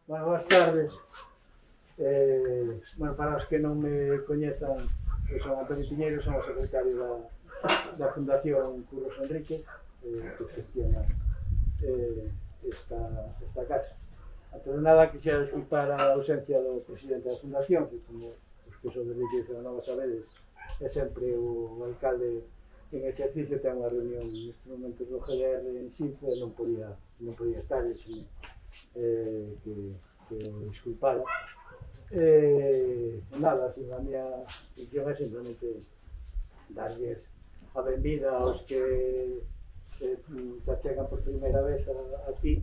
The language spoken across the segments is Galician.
Bueno, boas tardes. Bueno, para os que non me coñezan, eu son Antonio Piñeiro, son o secretario da Fundación Curros Enríquez, que gestiona esta casa. Antes de nada, quixera disculpar a ausencia do presidente da Fundación, que como os que son de Enríquez non sabedes, é sempre o alcalde en exercicio, ten unha reunión nestes momentos do GDR en Xinzo e non podía estar, que o disculpara. Nada, así, a miña función é simplemente darlles a benvida aos que se achegan por primeira vez aquí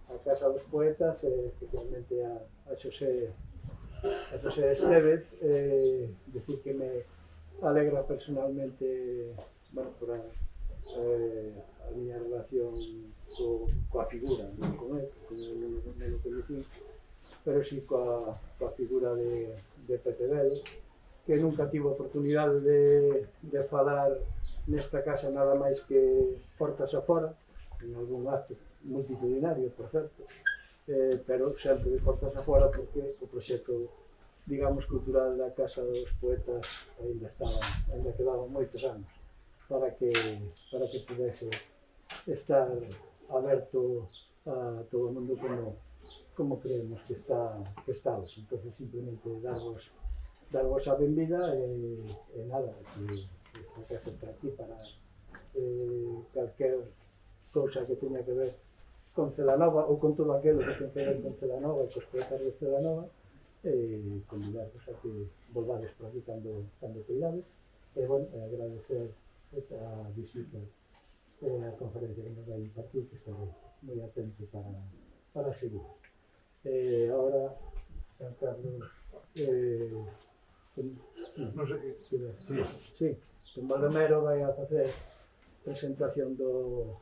a Casa dos Poetas, especialmente a Xosé Estévez, decir que me alegra personalmente, bueno, por a miña relación coa figura, non con el, non o coñecín, pero sí coa figura de Pepe Velo, que nunca tivo oportunidade de falar nesta casa nada máis que portas afora, en algún acto multitudinario, por certo, pero sempre de portas afora porque o proxecto, digamos, cultural da Casa dos Poetas ainda quedaban moitos anos para que pudese estar aberto a todo o mundo como creemos que estamos. Entonces, simplemente darvos a benvida e nada, que esta casa está aquí para calquer cousa que teña que ver con Celanova ou con todo aquilo que ten que ver con Celanova e cos poetas de Celanova, convidarvos a que volvades por aquí cando queirades e, bueno, agradecer a visita a conferencia que nos vai impartir, que estaré moi atento para seguir. Ahora, San Carlos, non sei que sí, Don Baldomero vai a facer presentación do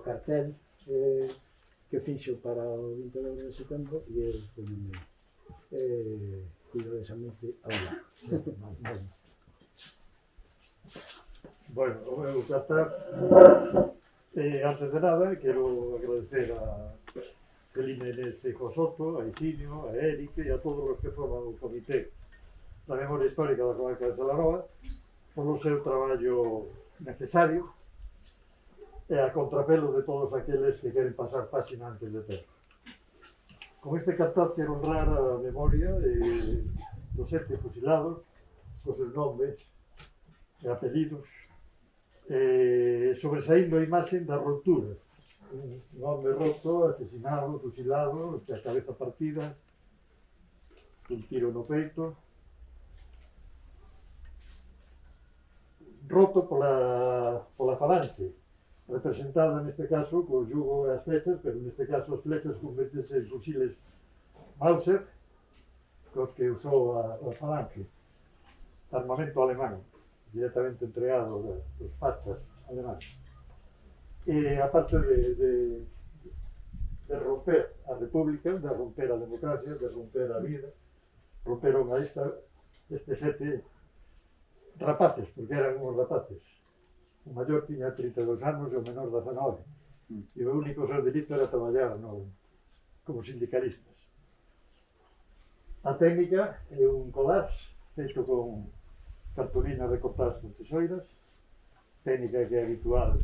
cartel que fixo para o 22 de setembro e el cuidadosamente habla. Bueno, o meu cartel, antes de nada, quero agradecer a Celina Inés Feijóo Soto, a Isinio, a Eric e a todos os que forman o Comité da Memoria Histórica da Comarca de Celanova polo seu traballo necesario e a contrapelo de todos aqueles que queren pasar páxina antes de tempo. Con este cartel quero honrar a memoria dos 7 fusilados, cos seus nomes e apelidos, sobresaindo a imaxe da rotura. Un home roto, asesinado, fusilado, a cabeza partida, un tiro no peito, roto pola falange, representada neste caso co yugo e as flechas, pero neste caso as flechas convertense en fusiles Mauser, cos que usou a falange, armamento alemán, directamente entregado dos fachas alemáns. E aparte de romper a república, de romper a democracia, de romper a vida, romperon a estes 7 rapaces, porque eran uns rapaces. O maior tiña 32 anos e o menor 19. E o único seu delito era traballar como sindicalistas. A técnica é un collage feito con cartulinas recortadas con tesoiras, técnica que é habitual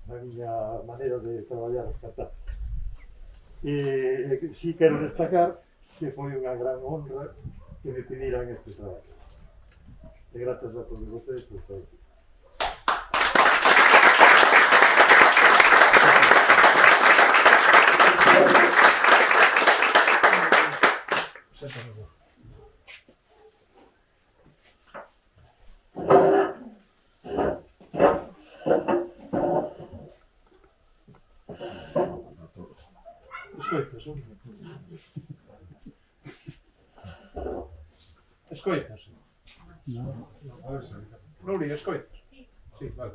na miña maneira de traballar as cartazas. E si quero destacar que foi unha gran honra que me pediran este traballo. E grazas a todos vostedes por estar aquí. Escoitas? A ver se... Nuria, escoitas? Sí, vale.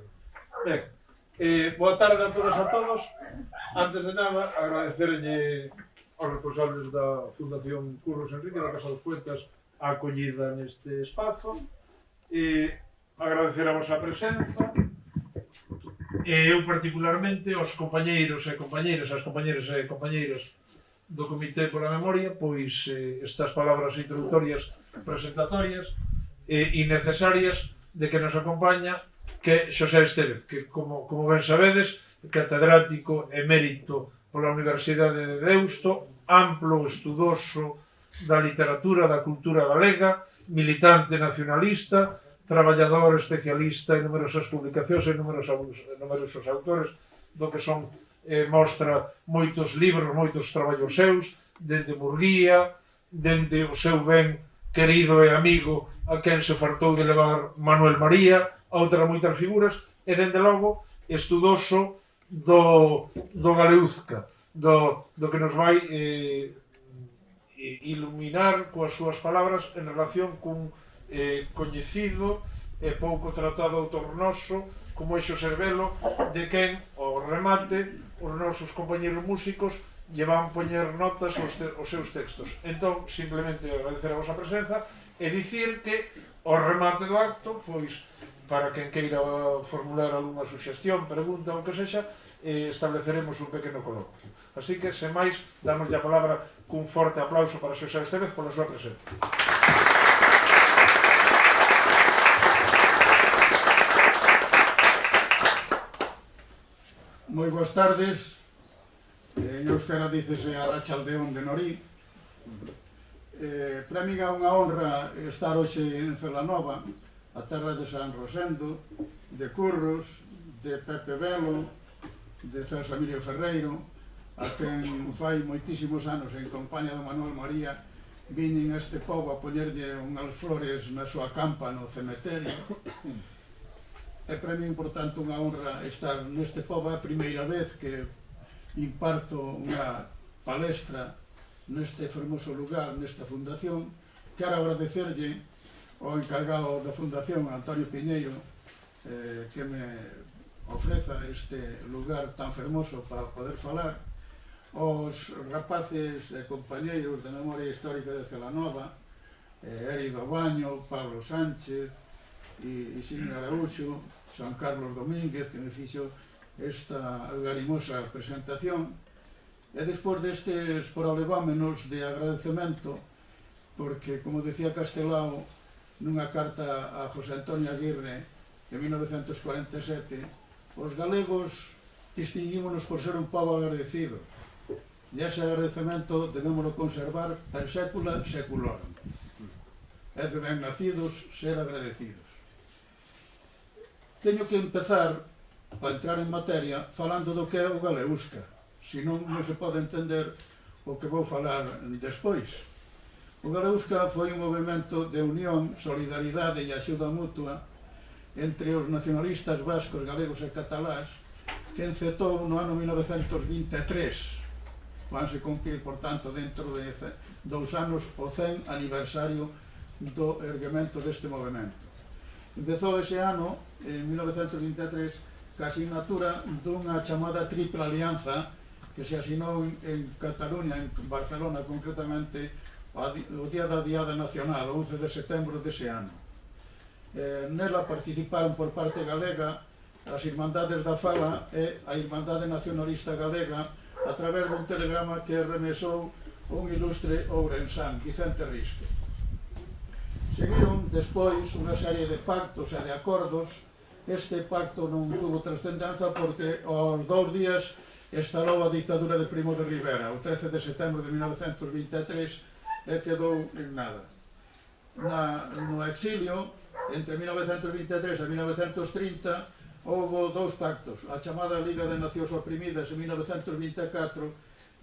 Ben, boa tarde a todas e a todos. Antes de nada, agradecerlle aos responsables da Fundación Curros Enríquez da Casa dos Poetas a acollida neste espazo. Agradecer a vosa presenza. Eu particularmente aos compañeiros e compañeiras, as compañeiras e compañeiros do Comité pola Memoria, pois estas palabras introductorias presentatorias e necesarias de que nos acompaña que Xosé Estévez, que como ben sabedes, catedrático emérito pola Universidade de Deusto, amplo estudoso da literatura, da cultura galega, militante nacionalista, traballador especialista en numerosas publicacións e numerosos autores do que son mostra moitos libros, moitos traballos seus, dende Murguía, dende o seu ben querido e amigo a quen se fartou de levar Manuel María, a outras moitas figuras, e dende logo estudoso do Galeuzca, do que nos vai iluminar coas súas palabras en relación cun coñecido e pouco tratado autor noso como é Xosé Velo, de quen, ao remate, os nosos compañeros músicos lle van poñer notas aos seus textos. Entón, simplemente agradecer a vosa presenza e dicir que ao remate do acto, pois, para quen queira formular algunha suxestión, pregunta ou que sexa, estableceremos un pequeno coloquio. Así que, sen máis, damos a palabra cun forte aplauso para Xosé Estévez pola súa presenza. Moi boas tardes. En euskera dícese Arratsaldeón de Norí. Para min é unha honra estar hoxe en Celanova, a terra de San Rosendo, de Curros, de Pepe Velo, de Celso Emilio Ferreiro, a quen fai moitísimos anos en compañía do Manuel María viñen a este pobo a poñerlle unhas flores na súa campa no cementerio. É para mí, por tanto, unha honra estar neste pobo. É a primeira vez que imparto unha palestra neste fermoso lugar, nesta fundación. Quero agradecerlle ao encargado da fundación, Antonio Piñeiro, que me ofreza este lugar tan fermoso para poder falar, aos rapaces e compañeiros de Memoria Histórica de Celanova, Herido Baño, Pablo Sánchez, Isidro Araúxo, San Carlos Domínguez, que me fixo esta garimosa presentación. E despois destes prolevámenos de agradecemento, porque, como decía Castelao nunha carta a José Antonio Aguirre en 1947, os galegos distinguímonos por ser un pobo agradecido, e ese agradecemento debémoslo conservar per sécula seculorum. É de ben nacidos ser agradecidos. Teño que empezar, para entrar en materia, falando do que é o Galeuzca, senón non se pode entender o que vou falar despois. O Galeuzca foi un movimento de unión, solidaridade e axuda mutua entre os nacionalistas vascos, galegos e catalás, que encetou no ano 1923. Vanse cumprir, por tanto, dentro de 2 anos o 100 aniversario do erguemento deste movimento. Empezou ese ano, en 1923, ca asignatura dunha chamada Tripla Alianza que se asinou en Cataluña, en Barcelona concretamente, o día da Diada Nacional, o 11 de setembro dese ano. Nela participaron por parte galega as Irmandades da Fala e a Irmandade Nacionalista Galega a través dun telegrama que remesou un ilustre ourensán, Vicente Risque. Seguiron despois unha serie de pactos e de acordos. Este pacto non tuvo trascendenza porque aos 2 días instalou a ditadura de Primo de Rivera, o 13 de setembro de 1923, e quedou en nada. No exilio, entre 1923 e 1930, houve 2 pactos, a chamada Liga de Nacións Oprimidas en 1924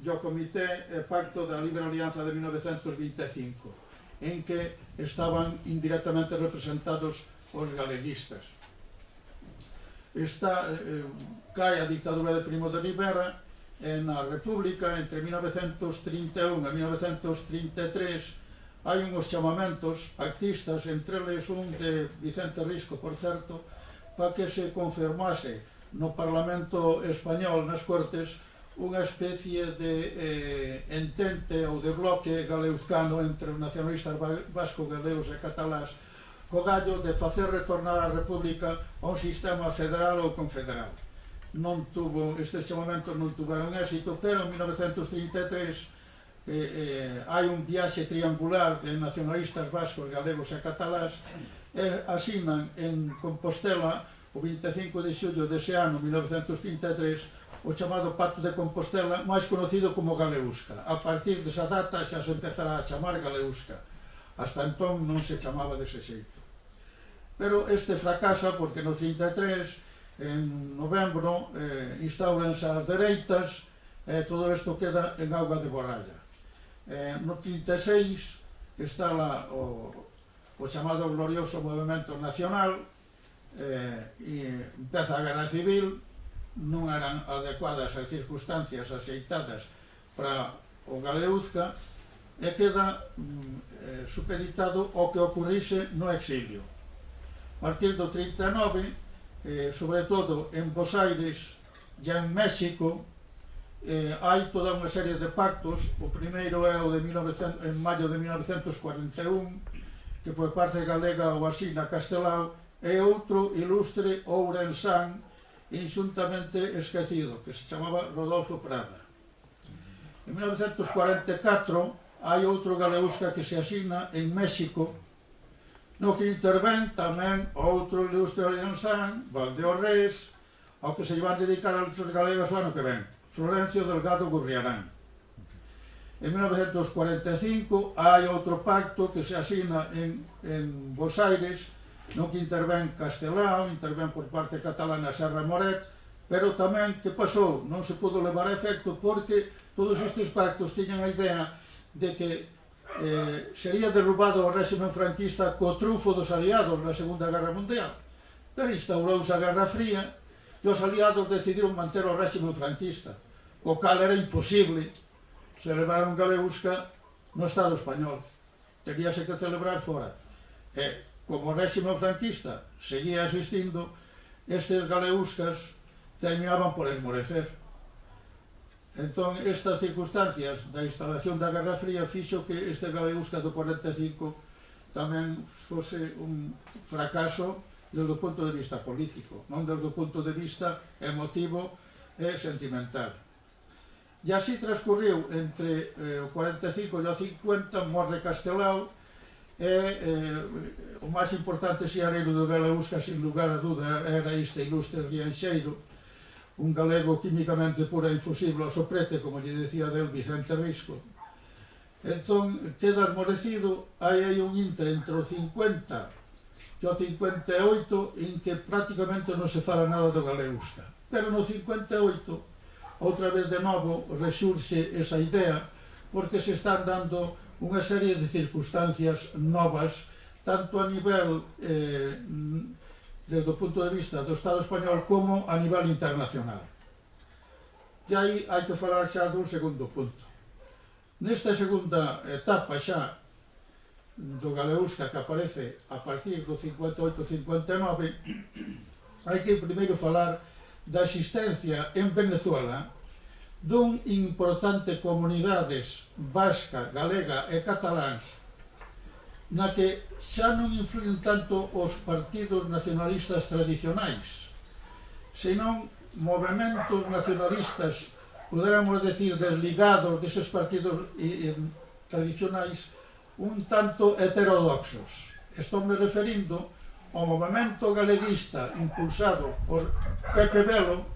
e o Comité e Pacto da Libre Alianza de 1925, en que estaban indirectamente representados os galeguistas. Cae a ditadura de Primo de Rivera e na República, entre 1931 e 1933, hai uns chamamentos pactistas, entre eles un de Vicente Risco, por certo, para que se confirmase no Parlamento Español, nas Cortes, unha especie de entente ou de bloque galeuzcano entre os nacionalistas vascos, galegos e catalás, co gallo de facer retornar a República a un sistema federal ou confederal. Estes chamamentos non tuveron éxito, pero en 1933 hai un viaxe triangular de nacionalistas vascos, galegos e catalás, e asinan en Compostela o 25 de xullo dese ano 1933 o chamado Pacto de Compostela, máis conocido como Galeusca. A partir desa data xa se empezará a chamar Galeusca. Hasta entón non se chamaba dese xeito. Pero este fracasa porque no 33, en novembro, instauranse as dereitas e todo isto queda en auga de borralla. No 36 está lá o chamado glorioso Movimento Nacional, e empeza a Guerra Civil, non eran adecuadas as circunstancias axeitadas para o Galeuzca e queda supeditado ao que ocurrise no exilio. A partir do 39, sobre todo en Bos Aires e en México, hai toda unha serie de pactos. O primeiro é o de en maio de 1941, que por parte galega o asina Castelao, e outro ilustre ourensán inxuntamente esquecido, que se chamaba Rodolfo Prada. En 1944 hai outro Galeusca que se asina en México, no que intervén tamén outro ilustre ourensán, Valdeorrés, ao que se van dedicar a letras galegas o ano que ven, Florencio Delgado Gurriarán. En 1945 hai outro pacto que se asina en Bos Aires, no que intervén Castelao, intervén por parte catalana Serra Moret, pero tamén que pasou, non se pudo levar a efecto porque todos estes pactos tiñan a idea de que sería derrubado o réxime franquista co trufo dos aliados na Segunda Guerra Mundial. Pero instaurouse a Guerra Fría e os aliados decidiron manter o réxime franquista, o cal era imposible celebrar un Galeusca no Estado español. Teníase que celebrar fora. E como o réxime franquista seguía existindo, estes Galeuscas terminaban por esmorecer. Entón, estas circunstancias da instalación da Guerra Fría fixo que este Galeusca do 45 tamén fose un fracaso desde o punto de vista político, non desde o punto de vista emotivo e sentimental. E así transcurriu entre o 45 e o 50, morre Castelao, o máis importante xeareiro do Galeusca, sin lugar a dúda, era este ilustre Rianxeiro, un galego químicamente pura e infusible ao soprete, como lle decía del Vicente Risco. Entón, queda esmorecido. Hai aí un intre entre o 50 e o 58 en que prácticamente non se fala nada do Galeusca. Pero no 58, outra vez de novo, resurxe esa idea, porque se están dando unha serie de circunstancias novas, tanto a nivel desde o punto de vista do Estado español como a nivel internacional. E aí hai que falar xa dun segundo punto. Nesta segunda etapa xa do Galeusca, que aparece a partir do 58-59, hai que primeiro falar da existencia en Venezuela dun importante comunidades vasca, galega e cataláns, na que xa non influyen tanto os partidos nacionalistas tradicionais, senón movementos nacionalistas, poderamos decir, desligados deses partidos tradicionais, un tanto heterodoxos. Estou me referindo ao movimento galeguista impulsado por Pepe Velo,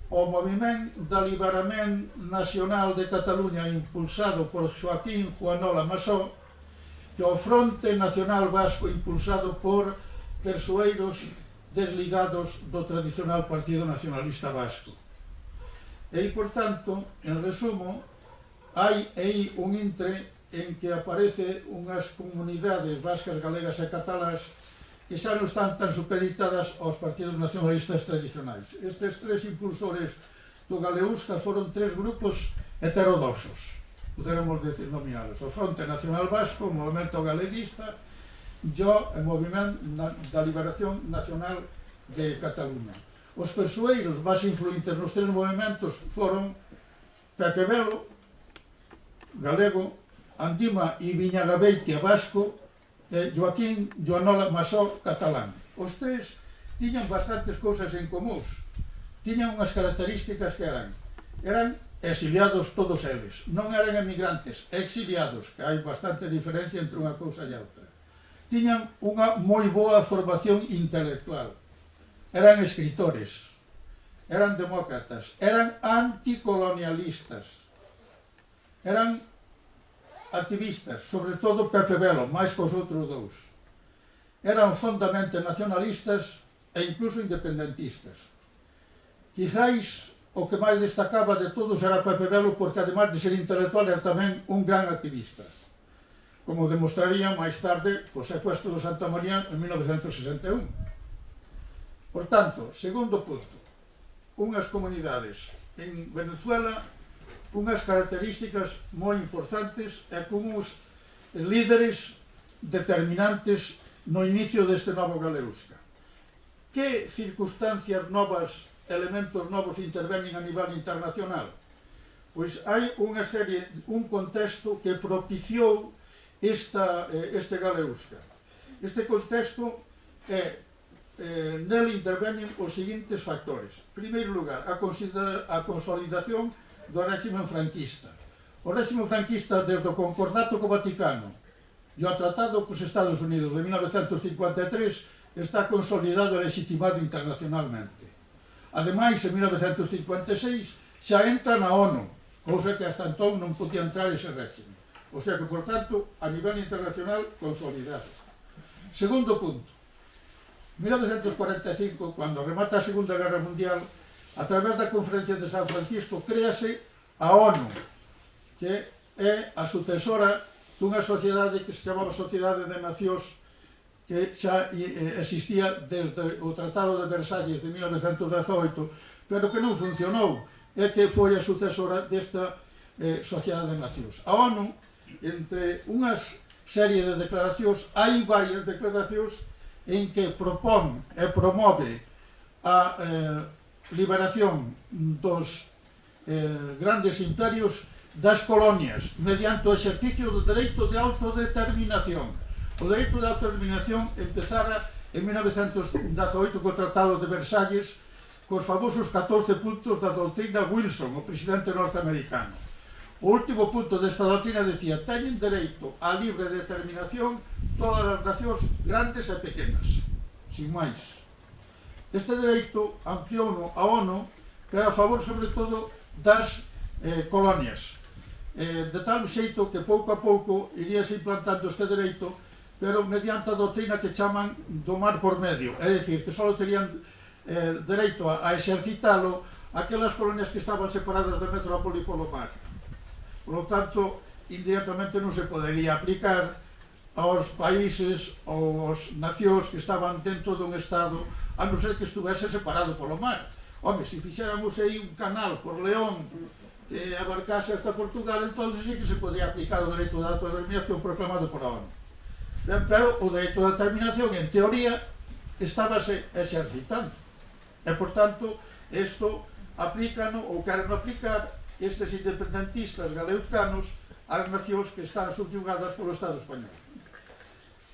o Movimento de Alliberament Nacional de Cataluña impulsado por Joaquín Juanola Massó e o Fronte Nacional Vasco impulsado por persoeiros desligados do tradicional Partido Nacionalista Vasco. E, por tanto, en resumo, hai aí un intre en que aparece unhas comunidades vascas, galegas e catalás que xa non están tan supeditadas aos partidos nacionalistas tradicionais. Estes tres impulsores do Galeusca foron tres grupos heterodoxos, poderemos nomealos: o Fronte Nacional Vasco, o Movimento Galeguista e o Movimento da Liberación Nacional de Cataluña. Os persoeiros máis influentes nos tres movimentos foron Pepe Velo, galego, Andima e Viñagabeitia, vasco, e Joaquín Juanola Massó, catalán. Os tres tiñan bastantes cousas en comúns. Tiñan unhas características que eran eran exiliados todos eles, non eran emigrantes, exiliados, que hai bastante diferencia entre unha cousa e outra. Tiñan unha moi boa formación intelectual, eran escritores, eran demócratas, eran anticolonialistas, eran activistas, sobre todo Pepe Belo, máis cos outros dous. Eran fondamente nacionalistas e incluso independentistas. Quizáis o que máis destacaba de todos era Pepe Belo, porque ademais de ser intelectual era tamén un gran activista, como demostraría máis tarde o secuestro de Santa María en 1961. Por tanto, segundo punto, unhas comunidades en Venezuela unhas características moi importantes e con uns líderes determinantes no inicio deste novo Galeusca. Que circunstancias novas, elementos novos interveñen a nivel internacional? Pois hai unha serie, un contexto que propiciou este Galeusca. Este contexto nele interveñen os seguintes factores. En primeiro lugar, a consolidación do réxime franquista. O réxime franquista, desde o Concordato co Vaticano e o Tratado cos Estados Unidos de 1953, está consolidado e legitimado internacionalmente. Ademais, en 1956, xa entra na ONU, cousa que hasta entón non podía entrar ese réxime. O sea que, por tanto, a nivel internacional, consolidado. Segundo punto. En 1945, cando remata a Segunda Guerra Mundial, a través da Conferencia de San Francisco, créase a ONU, que é a sucesora dunha sociedade que se chamaba Sociedade de Nacións, que xa existía desde o Tratado de Versalles de 1918, pero que non funcionou, e que foi a sucesora desta Sociedade de Nacións. A ONU, entre unhas serie de declaracións, hai varias declaracións en que propón e promove a liberación dos grandes imperios das colonias mediante o exercicio do dereito de autodeterminación. O dereito de autodeterminación empezara en 1918 co Tratado de Versalles, cos famosos 14 puntos da doutrina Wilson, o presidente norteamericano. O último punto desta doutrina decía: teñen dereito á libre determinación todas as nacións grandes e pequenas, sin máis. Este dereito ampliou a ONU, que era a favor sobre todo das colonias, de tal xeito que pouco a pouco iríase implantando este dereito, pero mediante a doutrina que chaman do mar por medio, é dicir, que só terían dereito a exercitalo aquelas colonias que estaban separadas da metrópole polo mar. Por lo tanto, indirectamente non se podería aplicar aos países ou aos nacións que estaban dentro dun estado, a non ser que estuvese separado polo mar. Home, se fixéramos aí un canal por León que abarcase hasta Portugal, entón sí que se podía aplicar o dereito de autodeterminación proclamado por a ONU. Pero o dereito de determinación, en teoría, estábase exercitando. E, por tanto, isto aplícano ou queren aplicar estes independentistas galeuzcanos ás nacións que están subyugadas polo Estado español.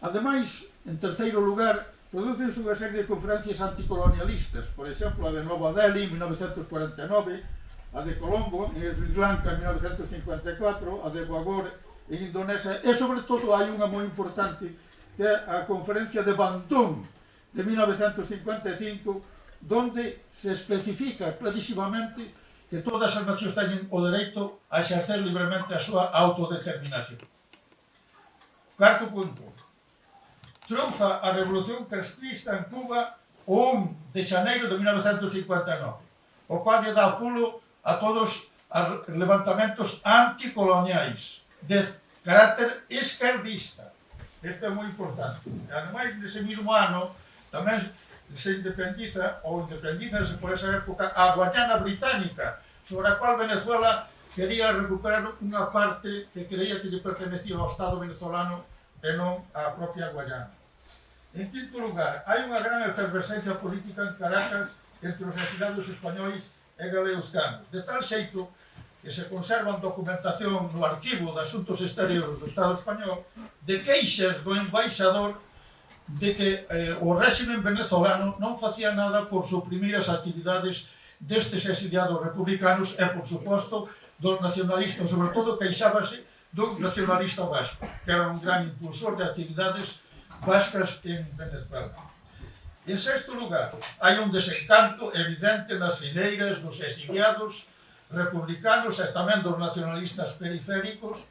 Ademais, en terceiro lugar, producense unha serie de conferencias anticolonialistas, por exemplo, a de Nova Delhi en 1949, a de Colombo en Sri Lanka en 1954, a de Bogor en Indonesia, e sobre todo hai unha moi importante que é a conferencia de Bandung de 1955, donde se especifica clarísimamente que todas as nacións teñen o dereito a exercer libremente a súa autodeterminación. Cuarto punto. Triunfa a Revolución Castrista en Cuba o 1 de xaneiro de 1959, o cual lle dá pulo a todos os levantamentos anticoloniais de carácter esquerdista. Isto é moi importante. Ademais, nese mesmo ano, tamén se independiza, ou independizase por esa época, a Guayana Británica, sobre a cual Venezuela quería recuperar unha parte que creía que lle pertenecía ao Estado venezolano e non á propia Guayana. En quinto lugar, hai unha gran efervescencia política en Caracas entre os exiliados españois e galeuzcanos, de tal xeito que se conservan documentación no arquivo de Asuntos Exteriores do Estado español de queixas do embaixador de que o réxime venezolano non facía nada por suprimir as actividades destes exiliados republicanos e, por suposto, dos nacionalistas, sobre todo queixábase dun nacionalista vasco, que era un gran impulsor de actividades vascas en Venezuela. En sexto lugar, hai un desencanto evidente nas fileiras dos exiliados republicanos e tamén dos nacionalistas periféricos,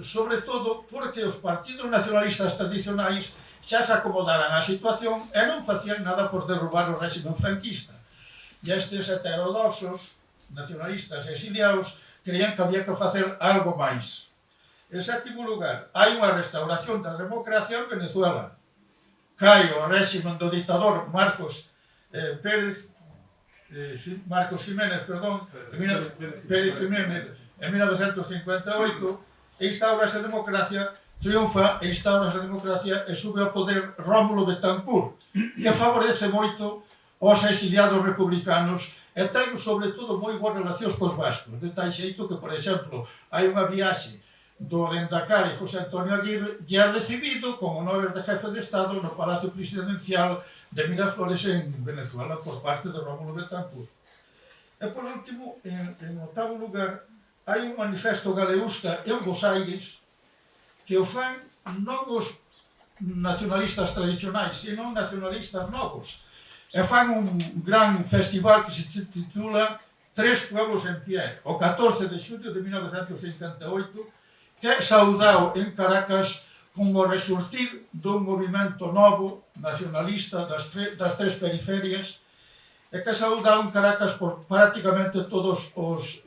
sobre todo porque os partidos nacionalistas tradicionais xa se acomodaran á situación e non facían nada por derrubar o réxime franquista. E estes heterodoxos nacionalistas exiliados creían que había que facer algo máis. En sétimo lugar, hai unha restauración da democracia en Venezuela. Cae o réxime do dictador Marcos Jiménez, en 1958, e instaurase a democracia, triunfa e instaurase a democracia e sube ao poder Rómulo Betancourt, que favorece moito aos exiliados republicanos e ten, sobre todo, moi boas relacións cos vascos, de tal xeito que, por exemplo, hai unha viaxe do Dendacari José Antonio Aguirre e é recibido como honores de jefe de Estado no Palacio Presidencial de Miraflores en Venezuela por parte de Rómulo Betancourt. E por último, en octavo lugar, hai un manifesto galeusca en Bos Aires que o fan non os nacionalistas tradicionais, sino nacionalistas novos. E fan un gran festival que se titula Tres Pueblos en Pie, o 14 de xullo de 1958, que é saudado en Caracas con o resurcir dun movimento novo nacionalista das tres periferias e que é saudado en Caracas por prácticamente todos os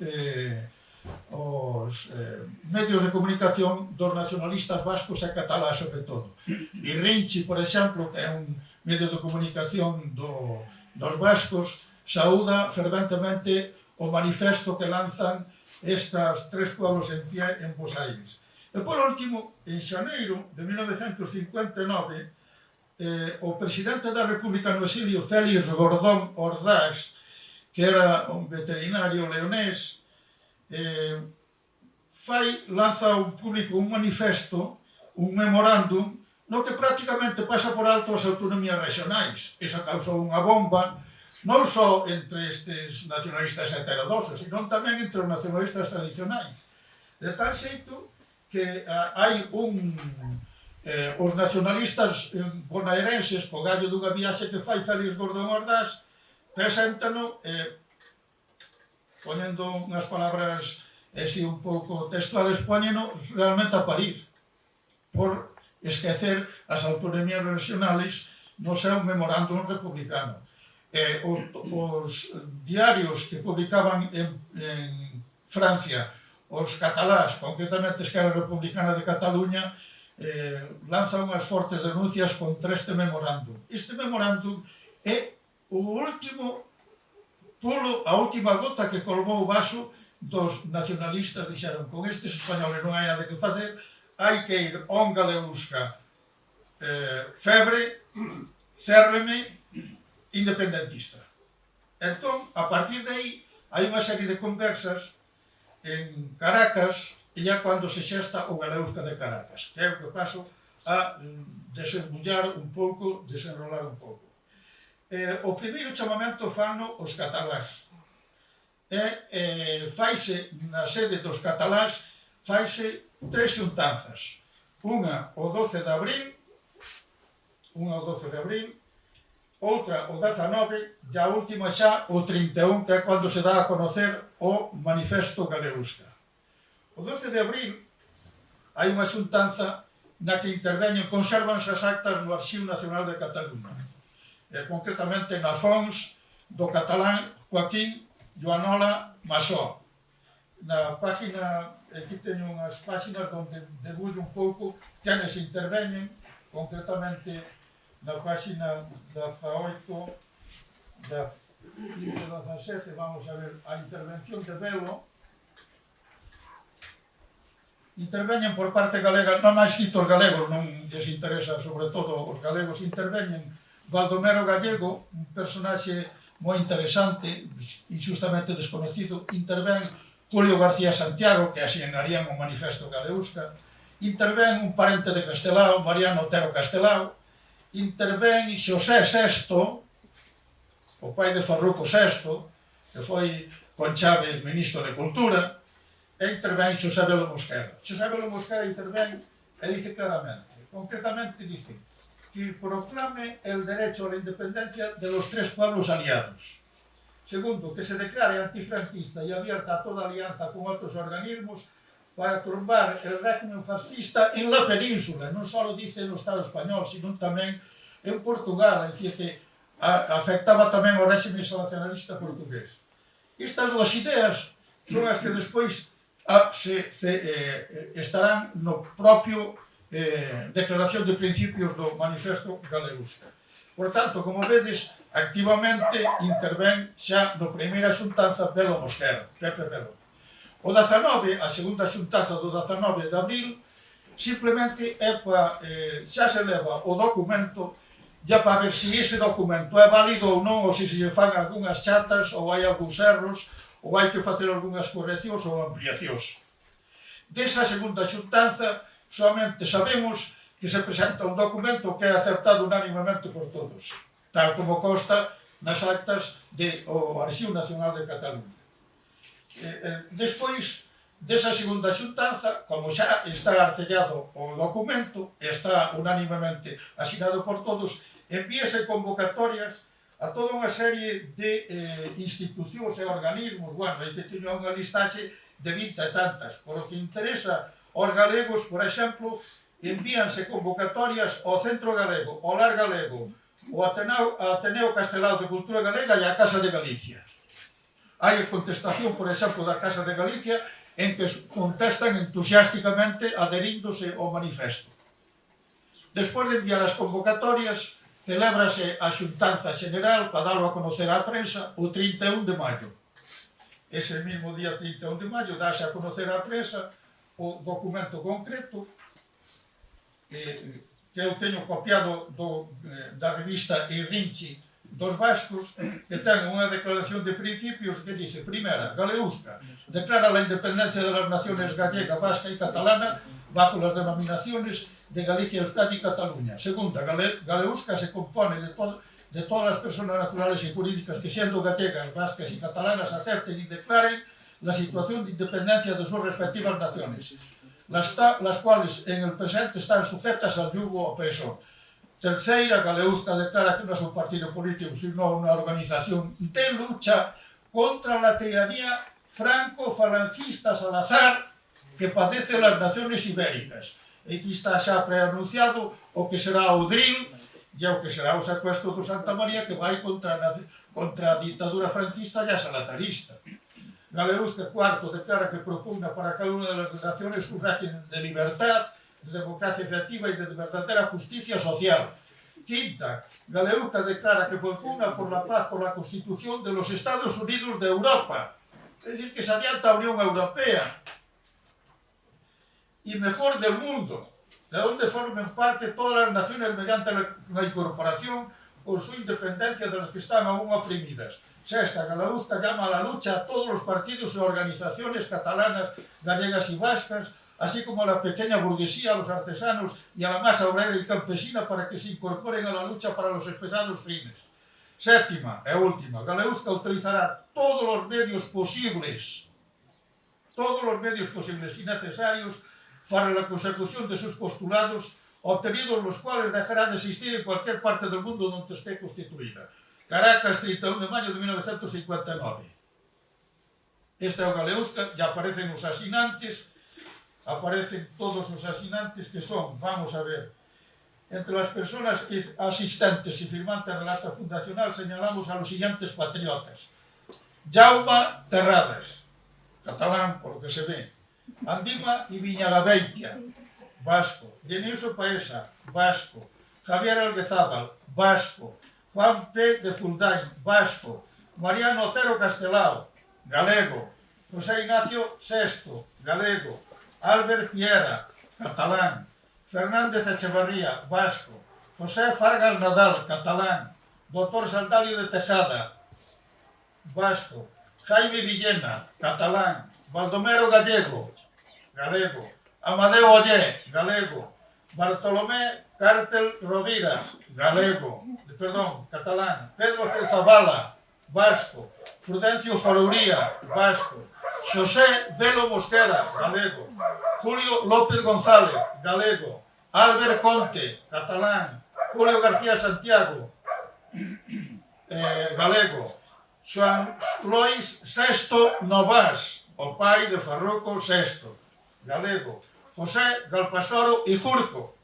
medios de comunicación dos nacionalistas vascos e catalás sobre todo. E Rinchi, por exemplo, que é un medio de comunicación dos vascos, saúda ferventemente o manifesto que lanzan estas Tres Pueblos en Pie en Bos Aires. E por último, en xaneiro de 1959, o presidente da República no exilio, Félix Gordón Ordaz, que era un veterinario leonés, lanza ao público un manifesto, un memorándum, no que prácticamente pasa por alto as autonomías regionais. Esa causou unha bomba, non só entre estes nacionalistas heterodoxos, sino tamén entre os nacionalistas tradicionais. De tal xeito que hai os nacionalistas bonaerenses, co gallo dunha viaxe que fai Félix Gordón Ordaz, preséntano, ponendo unhas palabras así un pouco textuales, poneno realmente a parir, por esquecer as autonomías regionales no seu memorándum republicano. Os diarios que publicaban en Francia, os catalás, concretamente a Esquerra Republicana de Cataluña, lanzan unhas fortes denuncias contra este memorándum. Este memorándum é o último pulo, a última gota que colmou o vaso dos nacionalistas. Dixeron, con estes españoles non hai nada que facer, hai que ir a un galeusca febre, cérreme, independentista. Entón, a partir de aí, hai unha serie de conversas en Caracas, e ya cando se xesta o Galeusca de Caracas, que é o que paso a desembullar un pouco, desenrolar un pouco. O primeiro chamamento fano os catalás. Faise na sede dos catalás, faise tres xuntanzas. Unha o 12 de abril, outra o 19 e a última xa o 31, que é cando se dá a conocer o Manifesto Galeusca. O 12 de abril hai unha xuntanza na que interveñen, consérvanse as actas no Arxivo Nacional de Cataluña, concretamente na Fons do catalán Joaquín Joanola Masó. Na página, aquí teño unhas páxinas onde debullo un pouco quenes interveñen, concretamente na páxina 18, 17, vamos a ver a intervención de Belo. Interveñen por parte galega, non máis citos galegos, non lles interesa, sobre todo os galegos, interveñen Baldomero Gallego, un personaxe moi interesante, injustamente desconocido, intervén Julio García Santiago, que asinarían o Manifesto Galeusca, intervén un parente de Castelao, Mariano Otero Castelao, intervén Xosé Sesto, o pai de Farruco VI, que foi con Chávez ministro de Cultura, e intervén Xosé Velo Mosquera. Xosé Velo Mosquera intervén e dice claramente, concretamente dice, que proclame el derecho a la independencia de los tres pueblos aliados. Segundo, que se declare antifranquista y abierta a toda alianza con otros organismos para turbar el régimen fascista en la península, non só dice no Estado español, sino tamén en Portugal, é dicir, que afectaba tamén ao régimen nacionalista portugués. Estas dúas ideas son as que despois estarán no propio Declaración de Principios do Manifesto Galeusca. Por tanto, como vedes, activamente intervén xa no primeira xuntanza Velo Mosquera, Pepe Velo. O 19, a segunda xuntanza do 19 de abril, simplemente é para, xa se leva o documento ya para ver se ese documento é válido ou non, ou se lle fan algunhas chatas, ou hai algúns erros, ou hai que facer algunhas correccións ou ampliacións. Desa segunda xuntanza, solamente sabemos que se presenta un documento que é aceptado unánimamente por todos, tal como consta nas actas do Arxivo Nacional de Cataluña. Despois desa segunda xuntanza, como xa está artellado o documento, está unanimemente asinado por todos, envíese convocatorias a toda unha serie de institucións e organismos, bueno, hai que teño unha listaxe de 20 e tantas, por o que interesa aos galegos, por exemplo, envíanse convocatorias ao Centro Galego, ao Lar Galego, ao Ateneo Castelao de Cultura Galega e á Casa de Galicia. Hai contestación, por exemplo, da Casa de Galicia, en que contestan entusiásticamente adheríndose ao manifesto. Despois de enviar as convocatorias, celébrase a xuntanza xeneral para darlo a conocer á prensa o 31 de maio. Ese mismo día 31 de maio dáse a conocer á prensa o documento concreto que eu teño copiado da revista Irrinchi dos Vascos, que ten unha declaración de principios que dice: primera, Galeusca declara la independencia de las naciones gallega, vasca y catalana bajo las denominaciones de Galicia, Euskadi y Cataluña. Segunda, Galeusca se compone de todas las personas naturales y jurídicas que, siendo gallegas, vascas y catalanas, acepten y declaren la situación de independencia de sus respectivas naciones, las cuales en el presente están sujetas al yugo opresor. Terceira, Galeusca declara que no es un partido político, sino una organización de lucha contra la tiranía franco-falangista Salazar que padece las naciones ibéricas. Aquí está xa preanunciado o que será o drill e o que será o secuestro do Santa María, que vai contra a ditadura franquista e a salazarista. Galeusca, cuarto, declara que propugna para cada una de las naciones un régimen de libertad, de democracia efectiva y de verdadera justicia social. Quinta, Galeusca declara que propugna por la paz, por la constitución de los Estados Unidos de Europa. Es decir, que se adianta a Unión Europea y mejor del mundo, de donde formen parte todas las naciones mediante la incorporación con su independencia de las que están aún oprimidas. Sexta, Galeusca llama a la lucha a todos los partidos y organizaciones catalanas, gallegas y vascas, así como a la pequeña burguesía, a los artesanos y a la masa obrera y campesina para que se incorporen a la lucha para los esperados fines. Séptima e última, Galeusca utilizará todos los medios posibles y necesarios para la consecución de sus postulados, obtenidos los cuales dejará de existir en cualquier parte del mundo donde esté constituida. Caracas, 31 de mayo de 1959. Este é o Galeusca, e aparecen os asinantes, aparecen todos os asinantes que son, vamos a ver, entre las personas asistentes y firmantes del acta fundacional señalamos a los siguientes patriotas: Jaume Terradas, catalán por lo que se ve; Andima y Viñagabeitia, vasco; Dionisio Paesa, vasco; Javier Alguezábal, vasco; Juan P. de Fuldain, vasco; Mariano Otero Castelao, galego; José Ignacio Sesto, galego; Albert Piera, catalán; Fernández Echevarría, vasco; José Fargas Nadal, catalán; Dr. Saldalio de Tejada, vasco; Jaime Villena, catalán; Baldomero Gallego, galego; Amadeo Ollé, galego; Bartolomé Cártel Rovira, galego, perdón, catalán. Pedro C. Zavala, vasco. Prudencio Farouría, vasco. Xosé Velo Mosquera, galego. Julio López González, galego. Albert Conte, catalán. Julio García Santiago, galego. Joan Lois VI Novas, o pai de Farruco VI, galego. José Galpasoro y Jurco,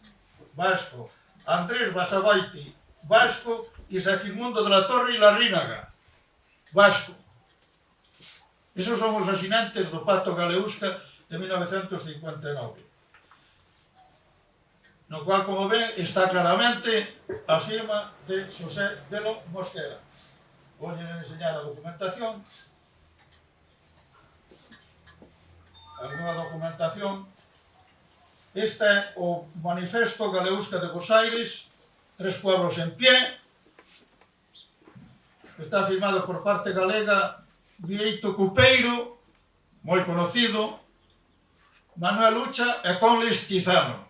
vasco. Andrés Basabaiti, vasco. Y Segismundo de la Torre y Larrínaga, vasco. Esos son os asinantes do Pacto Galeusca de 1959. No cual, como ven, está claramente a firma de Xosé Velo Mosquera. Voy a enseñar a documentación. Alguna documentación. Este é o Manifesto Galeusca de Bos Aires, 3 pueblos en pie. Está firmado por parte galega Vieito Cupeiro, moi conocido, Manuel Ucha e Conles Quizano.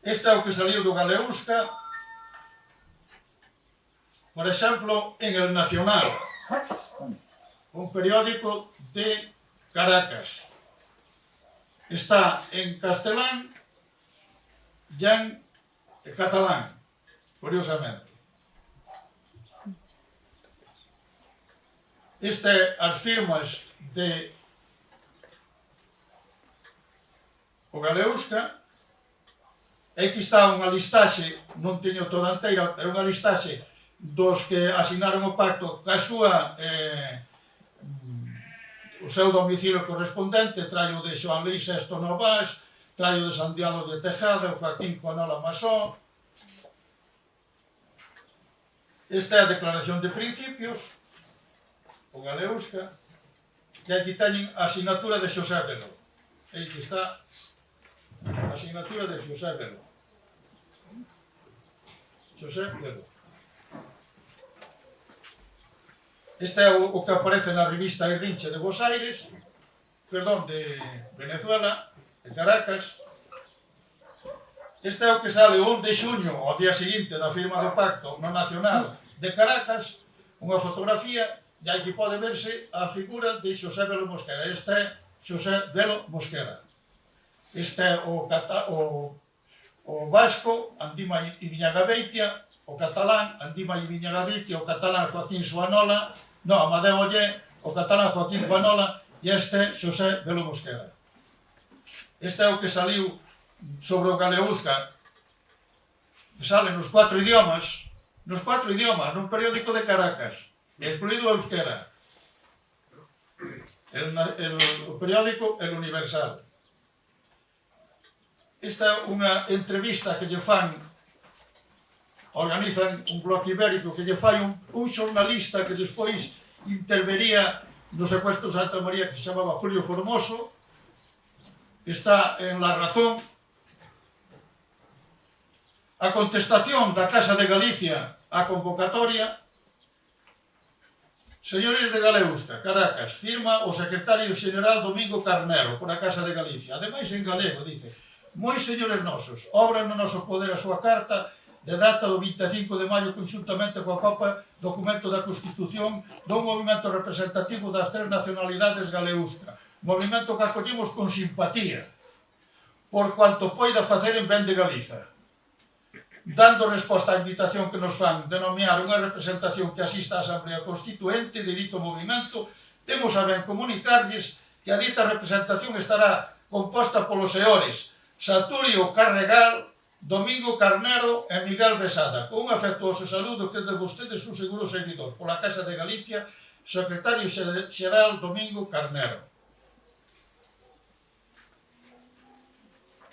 Este é o que saliu do Galeusca, por exemplo, en El Nacional, un periódico de Caracas. Está en castelán e en catalán, curiosamente. Estas as firmas de o Galeusca. Aquí está unha listaxe, non teño toda inteira, é unha listaxe dos que asinaron o pacto ca súa o seu domicilio correspondente. Traio de Xoan Luis VI Novas, traio de Santiago de Tejada, o Joaquín Conola Masó. Esta é a declaración de principios, o Galeusca, que aquí teñen a asignatura de Xosé Velo. E aquí está a asignatura de Xosé Velo. Xosé Velo. Este é o que aparece na revista Irrinche de Bos Aires, perdón, de Venezuela, de Caracas. Este é o que sale o 1 de xuño, ao día seguinte da firma do pacto no Nacional de Caracas, unha fotografía, e aquí pode verse a figura de Xosé Velo Mosquera. Este é Xosé Velo Mosquera. Este é o vasco, Andima Ibiñagabeitia, o catalán, Andima Ibiñagabeitia, o catalán Joaquín Suanola, no, Amadeo Ollé, o catalán Joaquín Suanola, e este Xosé Velo Mosquera. Este é o que saliu sobre o Galeusca, que sale nos 4 idiomas, nun periódico de Caracas, excluído o euskera. O periódico El Universal. Esta é unha entrevista que lle fan, organizan un bloque ibérico que lle fai un xornalista que despois intervería no secuestro de Santa María, que se chamaba Julio Formoso. Está en La Razón. A contestación da Casa de Galicia á convocatoria. Señores de Galeusca, Caracas, firma o secretario xeneral Domingo Carnero por a Casa de Galicia. Ademais, en galego, dice: moi señores nosos, obran no noso poder a súa carta de data do 25 de maio conxuntamente coa copa documento da Constitución dun movimento representativo das 3 nacionalidades galeusca, movimento que acollimos con simpatía por cuanto poida facer en ben de Galiza. Dando resposta á invitación que nos fan de nomear unha representación que asista á Asamblea Constituente de dito movimento, temos a ben comunicarlles que a dita representación estará composta polos señores Saturio Carregal, Domingo Carnero e Miguel Besada, con un afectuoso saludo que de vostedes un seguro seguidor pola Casa de Galicia, secretario xeral Domingo Carnero.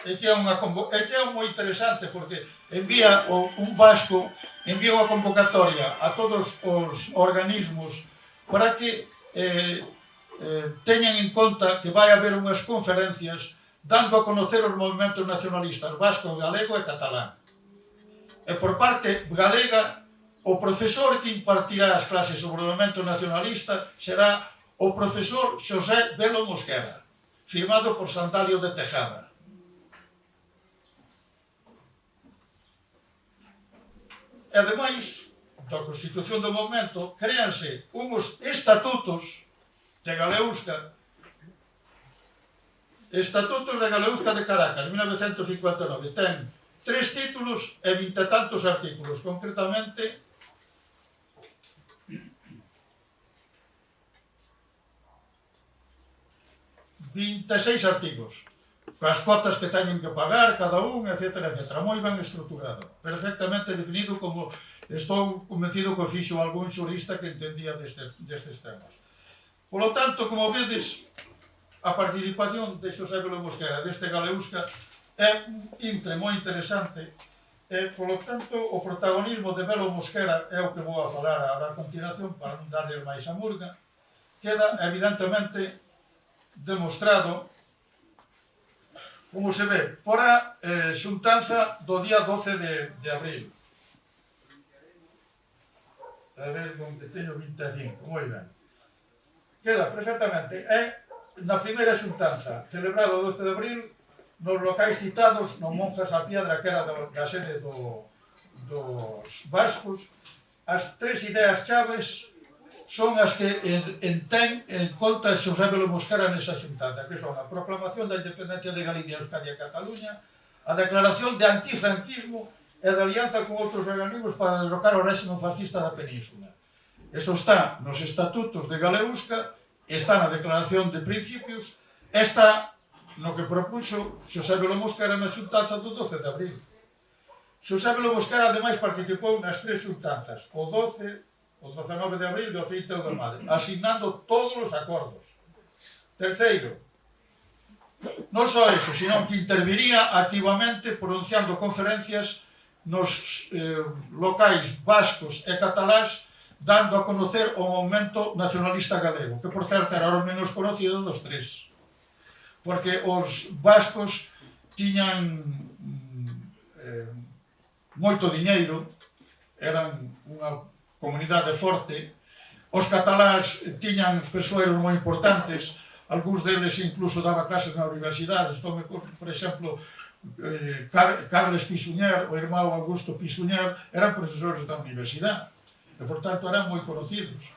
É que é moi interesante porque envía un vasco, envía unha convocatoria a todos os organismos para que teñan en conta que vai haber unhas conferencias dando a conocer os movimentos nacionalistas vasco, galego e catalán. E por parte galega, o profesor que impartirá as clases sobre o movimento nacionalista será o profesor Xosé Velo Mosquera, firmado por Sandalio de Tejada. E ademais da Constitución do momento, créanse uns estatutos de Galeusca, Estatutos de Galeusca de Caracas, 1959. Ten 3 títulos e 20 e tantos artículos, concretamente 26 artigos, as cotas que teñen que pagar cada un, etc. Moi ben estruturado, perfectamente definido, como estou convencido que fixo algún xurista que entendía destes temas. Por lo tanto, como vedes, a participación de Xosé Belo Mosquera deste Galeusca é un intre moi interesante e, por lo tanto, o protagonismo de Belo Mosquera é o que vou a falar a continuación para non darle máis a murga. Queda evidentemente demostrado, como se ve, por a xuntanza do día 12 de abril. A ver, onde teño 25, moi ben. Queda perfectamente. Na primeira xuntanza, celebrada o 12 de abril, nos locais citados, no Monjas a Piedra, que era da sede dos vascos, as 3 ideas chaves son as que ten en conta Xosé Belo Mosquera nesa xuntanza, que son a proclamación da independencia de Galicia, Euskadi e Cataluña, a declaración de antifranquismo e de alianza con outros organismos para derrocar o réxime fascista da península. Eso está nos estatutos de Galeusca, está na declaración de principios, está no que propuxo Xosé Belo Mosquera na xuntanza do 12 de abril. Xosé Belo Mosquera, ademais, participou nas 3 xuntanzas, o 12, o 19 de abril e o 30 de maio, asignando todos os acordos. Terceiro, non só eso, sino que interviría activamente pronunciando conferencias nos locais vascos e catalás, dando a conocer o movimento nacionalista galego, que por certo era o menos conocido dos 3. Porque os vascos tiñan moito diñeiro, eran unha comunidade forte, os catalás tiñan persoeiros moi importantes, algúns deles incluso daba clases na universidade, por exemplo, Carles Pisuñer, o irmão Augusto Pisuñer, eran profesores da universidade. E, por tanto, eran moi conocidos.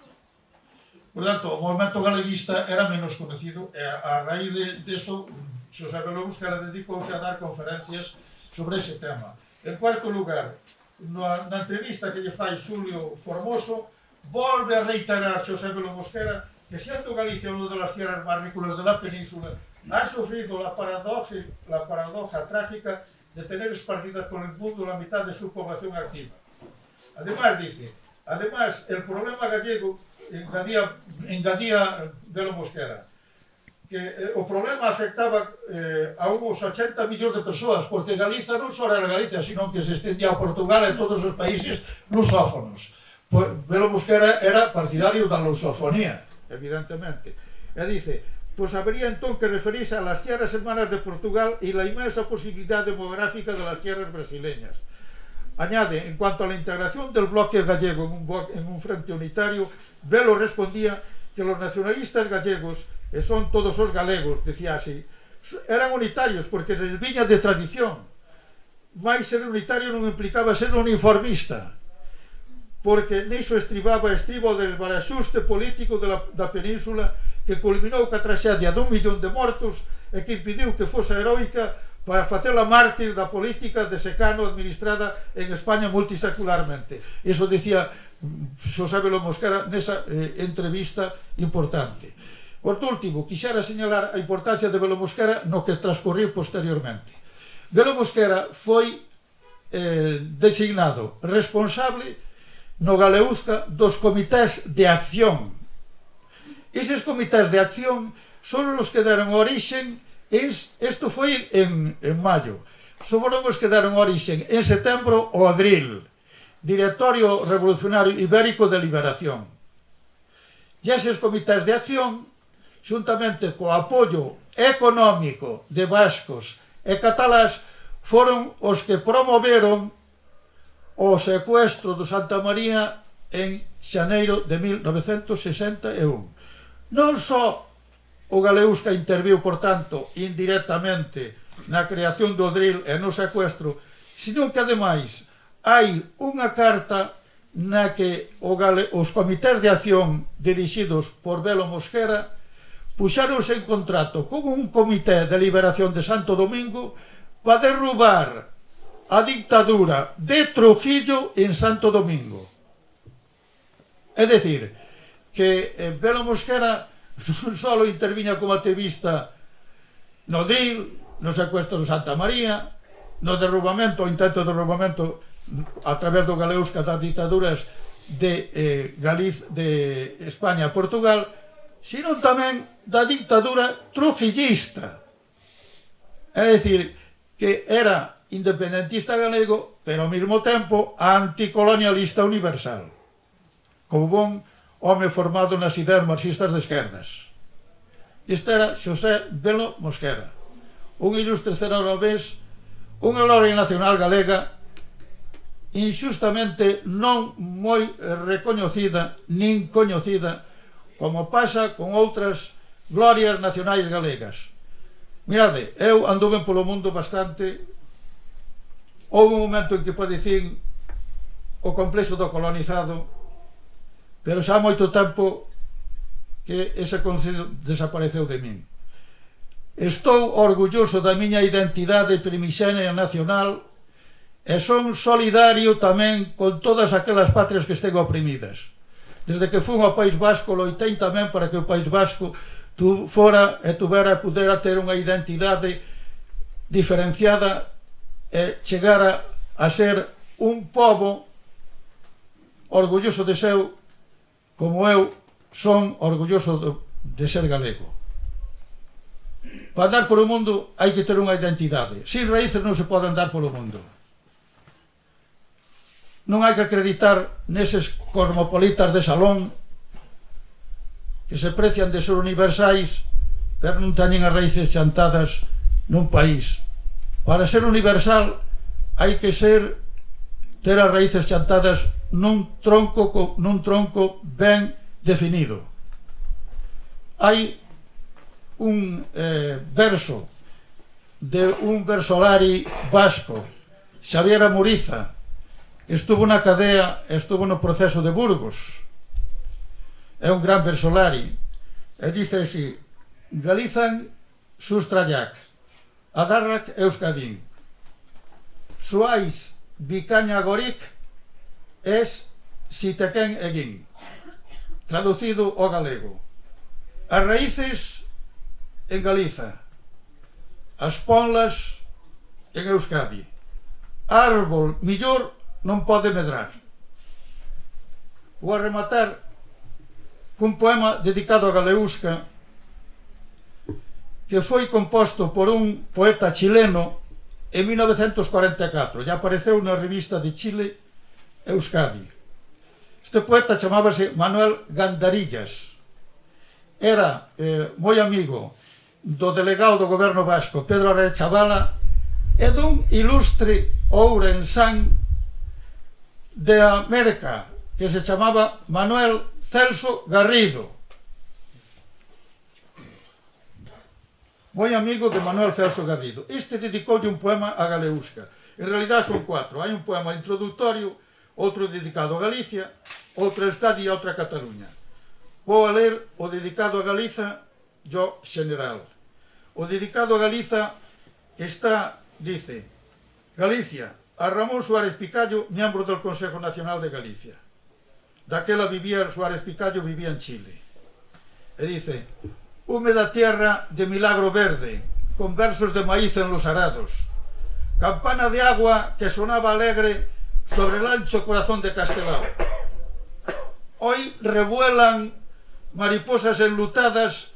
Por tanto, o movimento galeguista era menos conocido e, a raíz disso, Xosé Belo Mosquera dedicouse a dar conferencias sobre ese tema. En cuarto lugar, na entrevista que lle fai Xulio Formoso, volve a reiterar Xosé Belo Mosquera que, sendo Galicia unha das tierras más rícolas de la península, ha sufrido la paradoja trágica de tener esparcidas por el mundo la mitad de su población activa. Además, dice, el problema gallego, engadía Belo Mosquera, que o problema afectaba a uns 80 millóns de persoas, porque Galiza non só era Galicia, sino que se estendía a Portugal e todos os países lusófonos. Belo Mosquera era partidario da lusofonía, evidentemente. E dice, pues habría entón que referirse a las tierras hermanas de Portugal y la inmensa posibilidad demográfica de las tierras brasileñas. Añade, en cuanto a la integración del bloque gallego en un frente unitario, Belo respondía que los nacionalistas gallegos, e son todos os galegos, decía así, eran unitarios porque les viña de tradición. Mais ser unitario non implicaba ser uniformista, porque niso estribaba o desbaraxuste político da península que culminou ca traxedia d'1 millón de mortos e que impediu que fose heroica para facela mártir da política de secano administrada en España multisecularmente. Iso dicía Xosé Belo Mosquera nesa entrevista importante. Por último, quixera señalar a importancia de Belo Mosquera no que transcorriu posteriormente. Belo Mosquera foi designado responsable no Galeusca dos comités de acción. Eses comités de acción son os que deron origen, isto foi en maio, son os que deron origen en setembro o DRIL, Directorio Revolucionario Ibérico de Liberación. E eses comités de acción, xuntamente co apoio económico de vascos e catalás, foron os que promoveron o secuestro do Santa María en xaneiro de 1961. Non só o Galeusca interviu, por tanto, indirectamente na creación do DRIL e no secuestro, sino que, ademais, hai unha carta na que os comités de acción dirixidos por Belo Mosquera puxaronse en contrato con un comité de liberación de Santo Domingo para derrubar a dictadura de Trujillo en Santo Domingo. É dicir, que Belo Mosquera non só interviña como activista no DIL, no secuestro de Santa María, no derrubamento, o intento de derrubamento a través do Galeusca das dictaduras de España a Portugal, sino tamén da dictadura trujillista. É dicir, que era independentista galego, pero ao mesmo tempo anticolonialista universal, como bon home formado nas ideas marxistas de esquerdas. Este era Xosé Belo Mosquera, un ilustre ceramorés, unha gloria nacional galega inxustamente non moi recoñecida nin coñecida, como pasa con outras glorias nacionais galegas. Mirade, eu anduve polo mundo bastante. Houve un momento en que padecín o complexo do colonizado, pero xa há moito tempo que ese concepto desapareceu de min. Estou orgulloso da miña identidade primixenia nacional e son solidario tamén con todas aquelas patrias que estén oprimidas. Desde que fun ao País Vasco loitei tamén para que o País Vasco pudera ter unha identidade diferenciada e chegara a ser un pobo orgulloso de seu, como eu son orgulloso de ser galego. Para andar polo mundo hai que ter unha identidade. Sin raíces non se pode andar polo mundo. Non hai que acreditar neses cosmopolitas de salón que se precian de ser universais, pero non teñen as raíces chantadas nun país. Para ser universal hai que ter as raíces chantadas nun tronco ben definido. Hai un verso de un versolari vasco, Xavier Amuriza, estuvo na cadea, estuvo no proceso de Burgos, é un gran versolari, e dice así: Galizan sustraiak, adarrak euskadin, suais bikaina gorik, es siteken egin. Traducido ao galego: as raíces en Galiza, as ponlas en Euskadi, árbol millor non pode medrar. Vou a rematar cun poema dedicado a Galeusca, que foi composto por un poeta chileno en 1944, e apareceu na revista de Chile Euskadi. Este poeta chamábase Manuel Gandarillas, era moi amigo do delegado do goberno vasco Pedro Arechavala e dun ilustre ourensán de América que se chamaba Manuel Celso Garrido, moi amigo de Manuel Celso Garrido. Este dedicoulle un poema a Galeusca. En realidad son 4. Hai un poema introductorio, outro dedicado a Galicia, outro a Euskadi e outro a Cataluña. Vou a ler o dedicado a Galiza, yo general. O dedicado a Galiza está, dice: Galicia, a Ramón Suárez Picallo, miembro del Consejo Nacional de Galicia. Daquela Suárez Picallo vivía en Chile. E dice: húmeda tierra de milagro verde, con versos de maíz en los arados, campana de agua que sonaba alegre sobre el ancho corazón de Castelao. Hoy revuelan mariposas enlutadas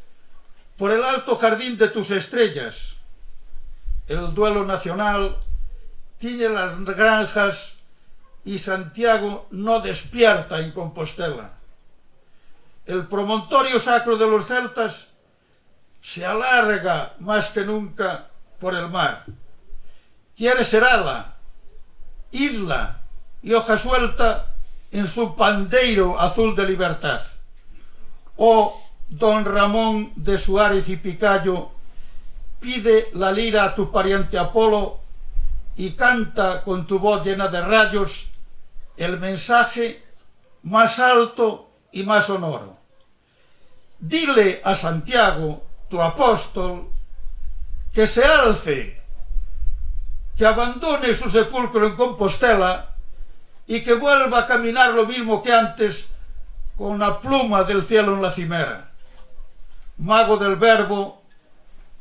por el alto jardín de tus estrellas. El duelo nacional tiñe las granjas y Santiago no despierta en Compostela. El promontorio sacro de los celtas se alarga más que nunca por el mar. Quiere ser ala, isla y hoja suelta en su pandeiro azul de libertad. Oh, don Ramón de Suárez y Picallo, pide la lira a tu pariente Apolo y canta con tu voz llena de rayos el mensaje más alto y más sonoro. Dile a Santiago, tu apóstol, que se alce, que abandone su sepulcro en Compostela y que vuelva a caminar lo mismo que antes, con la pluma del cielo en la cimera. Mago del Verbo,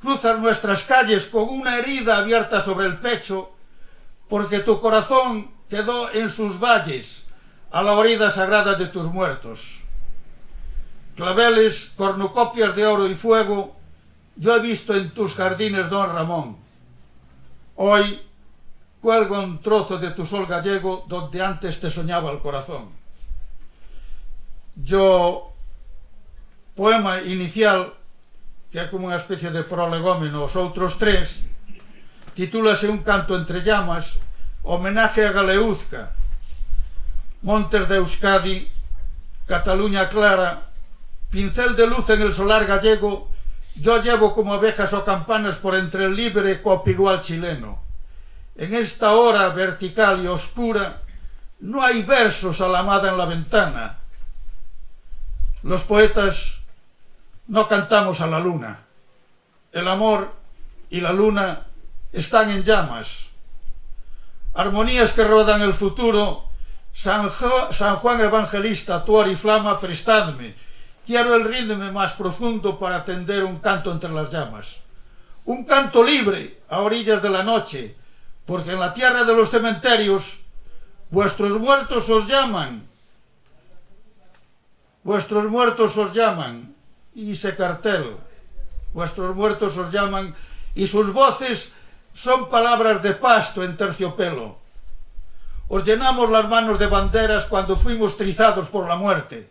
cruzas nuestras calles con una herida abierta sobre el pecho, porque tu corazón quedó en sus valles, a la orilla sagrada de tus muertos. Claveles, cornucopias de oro y fuego, yo he visto en tus jardines, don Ramón. Hoy cuelga un trozo de tu sol gallego donde antes te soñaba el corazón. Yo, poema inicial, que é como unha especie de prolegómeno aos outros tres, titúlase Un canto entre llamas, homenaje a Galeuzca, Montes de Euskadi, Cataluña clara, pincel de luz en el solar gallego, yo llevo como abejas o campanas por entre el libre copigual chileno. En esta hora vertical y oscura no hay versos a la amada en la ventana. Los poetas no cantamos a la luna. El amor y la luna están en llamas. Armonías que rodan el futuro. San Juan Evangelista, tu oriflama, prestadme. Quiero el ritmo más profundo para tender un canto entre las llamas. Un canto libre a orillas de la noche, porque en la tierra de los cementerios vuestros muertos os llaman. Vuestros muertos os llaman. Y ese cartel, vuestros muertos os llaman, y sus voces son palabras de pasto en terciopelo. Os llenamos las manos de banderas cuando fuimos trizados por la muerte.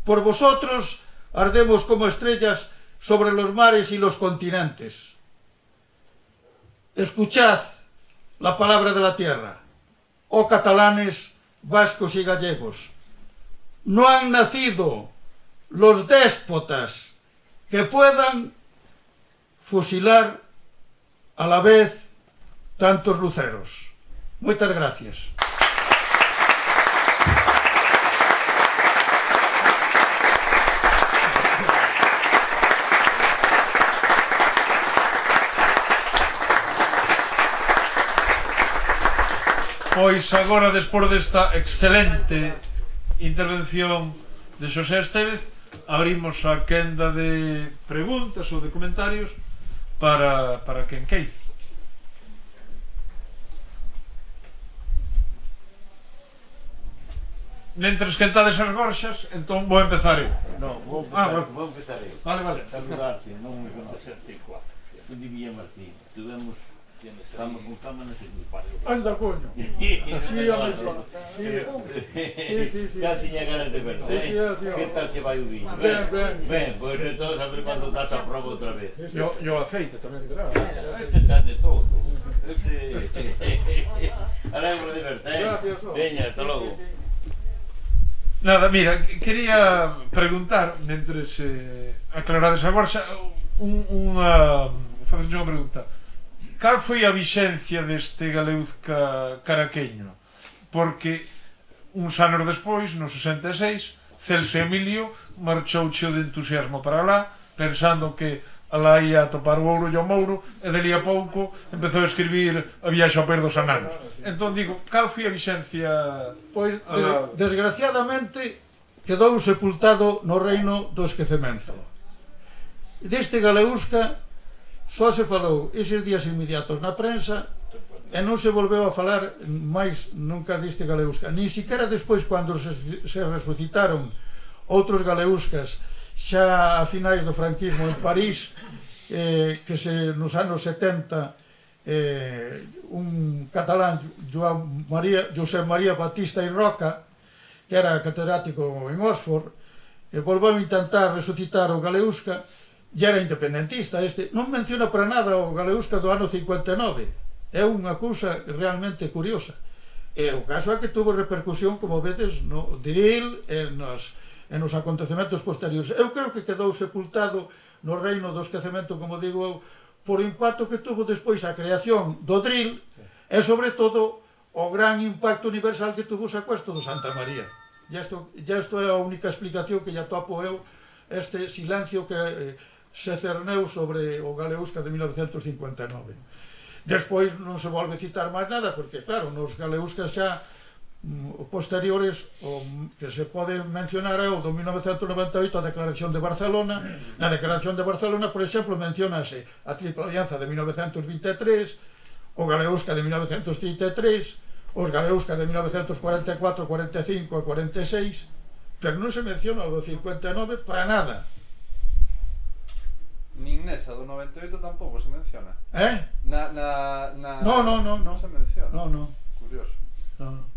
Por vosotros ardemos como estrellas sobre los mares y los continentes. Escuchad la palabra de la tierra, oh catalanes, vascos y gallegos. No han nacido los déspotas que puedan fusilar a la vez tantos luceros. Muchas gracias. Pois agora, despois desta excelente intervención de Xosé Estévez, abrimos a quenda de preguntas ou de comentarios para quen queira. Mentres esquentades as gorxas, entón vou empezar eu. No, vou empezar eu. Vale. Saludarte, non me conocerte. Eu dicía Martín, estamos con cámaras en mi padre. Anda, coño. Sí, Ya tiña ganas de verlo, Que tal que vai o viño? Ben, pois entón a ver cando das a prova outra vez. E o aceite tamén, claro. Este está de todo. Alegro de verte, Veña, hasta logo. Nada, mira, quería preguntar, mentres aclarades a gorxa, facer unha pregunta. Cal foi a vixencia deste Galeuzca caraqueño? Porque uns anos despois, no 66, Celso Emilio marchou cheo de entusiasmo para lá, pensando que alá ia a topar o ouro e o mouro, e dali a pouco empezou a escribir A viaxe ao país dos ananos. Entón digo, cal foi a vixencia? Pois, desgraciadamente, quedou sepultado no reino do esquecemento. Deste Galeuzca só se falou eses días inmediatos na prensa e non se volveu a falar máis nunca deste Galeuzca. Nin siquiera despois, cando se resucitaron outros Galeuzcas xa a finais do franquismo en París, que nos anos 70 un catalán, Josep María Batista i Roca, que era catedrático en Oxford, volveu a intentar resucitar o Galeuzca e era independentista. Non menciona para nada o Galeuzca do ano 59. É unha cousa realmente curiosa. E o caso é que tuvo repercusión, como vedes, no Diril e nos acontecementos posteriores. Eu creo que quedou sepultado no reino do esquecemento, como digo eu, por o impacto que tuvo despois a creación do drill e sobre todo o gran impacto universal que tuvo o secuestro do Santa María. E isto é a única explicación que lle topo eu este silencio que se cerneu sobre o Galeusca de 1959. Despois non se volve a citar máis nada, porque claro, nos Galeuscas xa posteriores o que se pode mencionar é o do 1998, a Declaración de Barcelona. Na Declaración de Barcelona, por exemplo, mencionase a Tripla Alianza de 1923, o Galeusca de 1933, os Galeusca de 1944, 45 e 46, pero non se menciona o do 59 para nada. Nin nesa do 98 tampouco se menciona. No. Non se menciona. No. Curioso. No.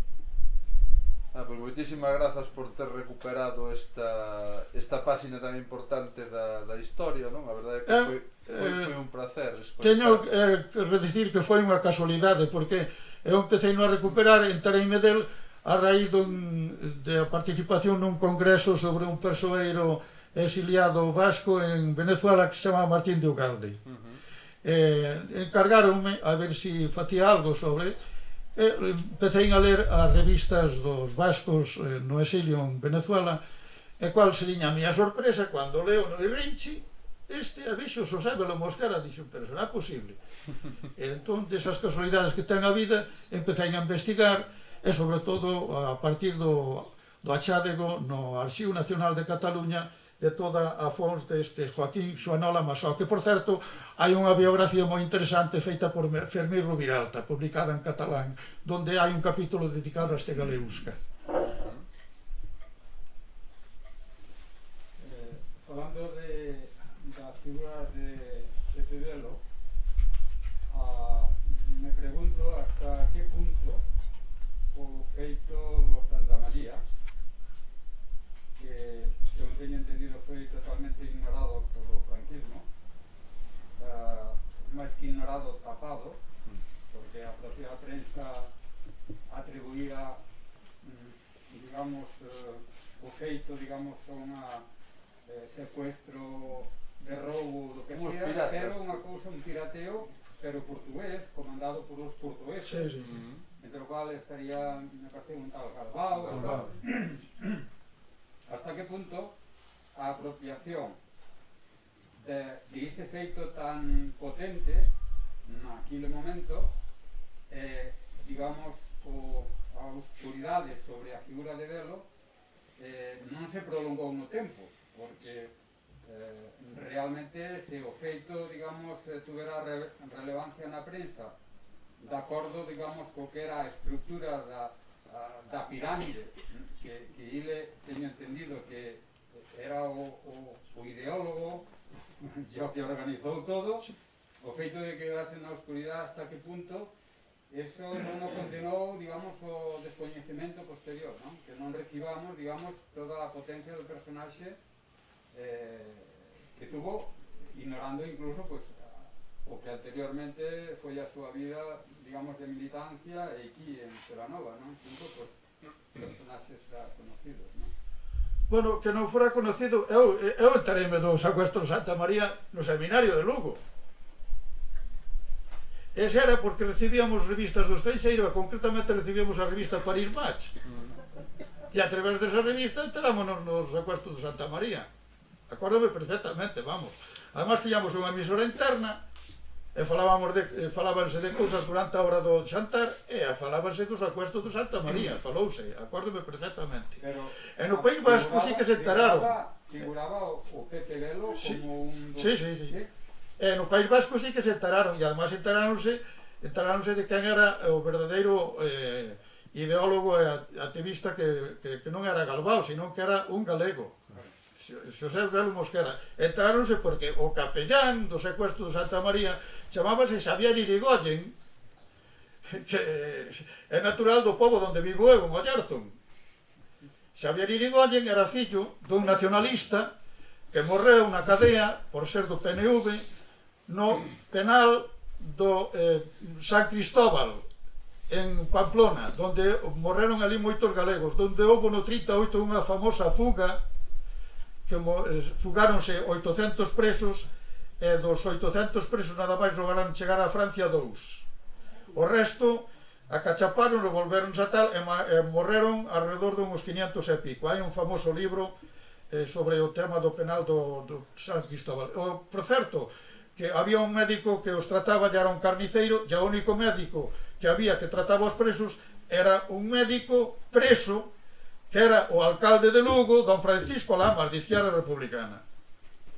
Pois moitísimas grazas por ter recuperado esta páxina tan importante da historia, non? A verdade é que foi un placer. Teño que dicir que foi unha casualidade, porque eu empecei a recuperar, entereime del a raíz da participación nun congreso sobre un persoeiro exiliado vasco en Venezuela que se chama Martín de Ugalde. Encargaronme a ver se facía algo sobre. Empecé a ler as revistas dos vascos no exilio en Venezuela, e cual sería a miña sorpresa cando leo no Irrinchi este aviso Xosé Velo Mosquera. Dixo, pero será posible? E entón, desas casualidades que ten a vida, empecé a investigar, e sobre todo a partir do achádego no Arxivo Nacional de Cataluña de toda a fons deste Joaquín Xuanola Masó, que, por certo, hai unha biografía moi interesante feita por Fermín Rubiralta, publicada en catalán, donde hai un capítulo dedicado a este Galeusca. Falando da figura de Pepe Velo, me pregunto hasta que punto o feito do Santa María, que eu teño entendido foi totalmente ignorado polo franquismo, máis que ignorado, tapado, porque a propia prensa atribuía, digamos, o feito, digamos, a unha secuestro de roubo do que sea, pero unha cousa, un pirateo, pero portugués, comandado por os portugueses, entre o cual estaría, me parece, un tal Galbao. Hasta que punto a apropiación de ese feito tan potente naquele momento, digamos, a oscuridade sobre a figura de Velo non se prolongou no tempo, porque realmente se o feito, digamos, tuvera relevancia na prensa de acordo, digamos, co que era a estructura da pirámide, que ele teño entendido que era o ideólogo, o que organizou todo, o feito de quedarse na oscuridade hasta que punto, eso non o condenou, digamos, o descoñecemento posterior, non? Que non recibamos, digamos, toda a potencia do personaxe que tuvo, ignorando incluso pues, o que anteriormente foi a súa vida, digamos, de militancia e aquí en Celanova, non? Junto, pues, personaxes conocidos, non? Bueno, que non fora conocido, eu entereime do secuestro de Santa María no seminario de Lugo. Ese era porque recibíamos revistas do estranxeiro, e concretamente recibíamos a revista Paris Match. E a través desa revista enterámonos no secuestro de Santa María. Acórdome perfectamente, vamos. Además, tiñamos unha emisora interna e falábanse de cousas durante a hora do xantar e falábanse do secuestro do Santa María, falouse, acórdome perfectamente. E no País Vasco sí que se enteraron. Figuraba o Pepe Velo como un... Sí. E no País Vasco sí que se enteraron, e además enteráronse de quen era o verdadeiro ideólogo e activista que non era Galbao, sino que era un galego, Xosé Velo Mosquera. Enteráronse porque o capellán do secuestro de Santa María chamábase Xavier Irigoyen, que é natural do pobo onde vivo eu, en Ollarzón. Xavier Irigoyen era fillo dun nacionalista que morreu na cadea por ser do PNV no penal do San Cristóbal en Pamplona, onde morreron ali moitos galegos, onde houve no 38 unha famosa fuga que fugáronse 800 presos e dos 800 presos nada máis lograron chegar a Francia 2. O resto acachaparon, revolveronse a tal e morreron alrededor de uns 500 e pico. Hai un famoso libro sobre o tema do penal do San Cristóbal. Por certo, que había un médico que os trataba, e era un carniceiro, e o único médico que había que trataba os presos era un médico preso que era o alcalde de Lugo, don Francisco Lamas, de Izquierda Republicana.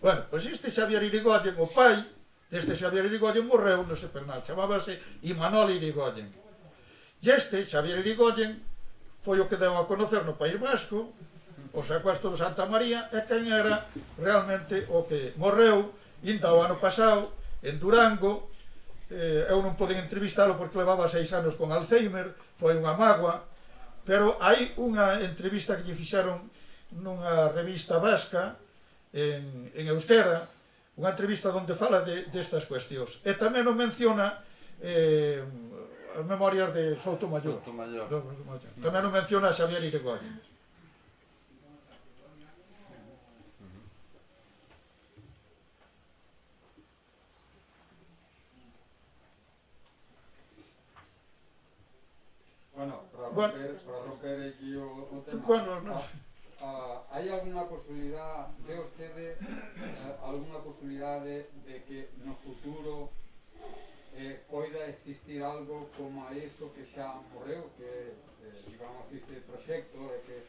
Bueno, pois este Xavier Irigoyen, o pai deste Xavier Irigoyen, morreu nese penal, chamábase Imanol Irigoyen. E este, Xavier Irigoyen, foi o que deu a conocer no País Vasco o secuestro de Santa María e quen era realmente o que morreu ainda o ano pasado en Durango. Eu non podín entrevistalo porque levaba 6 anos con Alzheimer, foi unha mágoa, pero hai unha entrevista que lle fixeron nunha revista vasca en euskera, unha entrevista onde fala destas cuestións. E tamén o menciona as memorias de Soutomaior. Tamén o menciona Xavier Irigoyen. Bueno, para romper aquí o tema. Bueno, ¿hay alguna posibilidad, ve usted alguna posibilidad de que no futuro poida existir algo como a eso que xa morreu, que digamos ese proxecto que